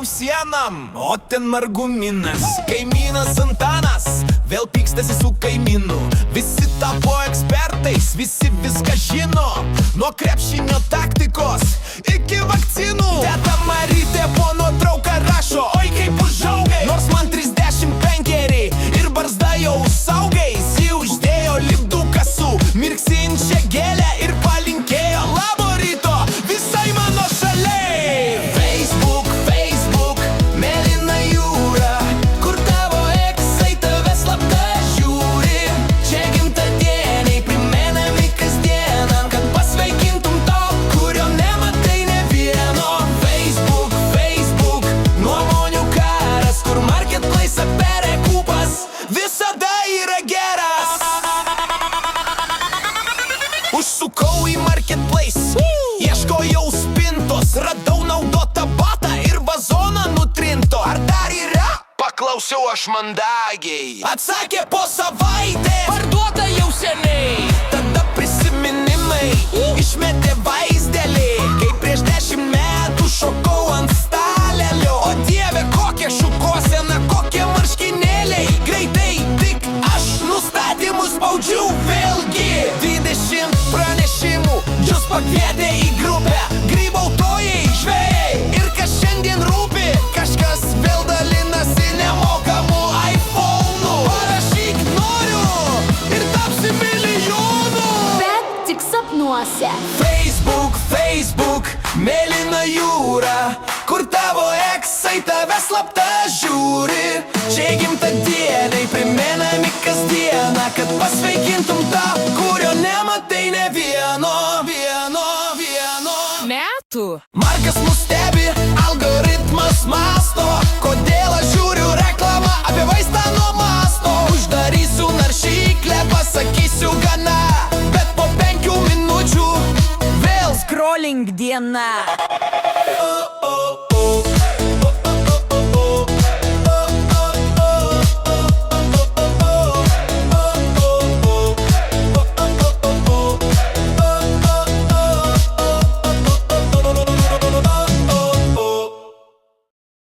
sienam, o ten marguminas. Kaimynas Antanas vėl pykstasi su kaimynu. Visi tapo ekspertais, visi viską žino. Nuo krepšinio taktikos iki vakcinų. Teta Marytė po nuotrauką rašo: oi kaip užaugai. Nors man 35 ir barzda jau saugai. Ji uždėjo lipduką su mirksinčia gėlė ir palinkėjo labo ryto visai mano šaliai. Facebook, mėlyna jūra, kur tavo eksai tave slapta žiūri. Čia gimtadieniai primenami kasdieną, kad pasveikintum to, kurio nematai ne vieno. Facebook, nuomonių karas, kur marketplace perekūpas visada yra geras. Užsukau į marketplace, ieškojau spintos, radau naudotą batą ir vazoną nutrinto. Ar dar yra? Paklausiau aš mandagiai. Atsakė po savaitės, parduota jau seniai. Tada prisiminimai išmetė vaizdelį, kai prieš 10 metų šokau ant stalelio. O dieve, kokia šukuosena, kokie marškinėliai. Greitai tik aš nustatymus spaudžiu vėlgi. 20 pranešimų jūs pakvietė į grupę. Grybautojai, žvejai ir kas šiandien rūpi. Kažkas vėl dalinasi nemokamų iPhone'ų. Parašyk noriu ir tapsi milijonu. Bet tik sapnuose. Facebook, mėlyna jūra, kur tavo eksai tave slapta žiūri. Čia gimtadieniai primenami kasdieną, kad pasveikintum tą, kurio nematai ne vieno. Metų. Markas mus stebi, algoritmas masto. Kodėl aš žiūriu reklamą apie vaistą nuo masto? Uždarysiu naršyklę, pasakysiu gana. Bet po 5 minučių vėl Scrolling diena.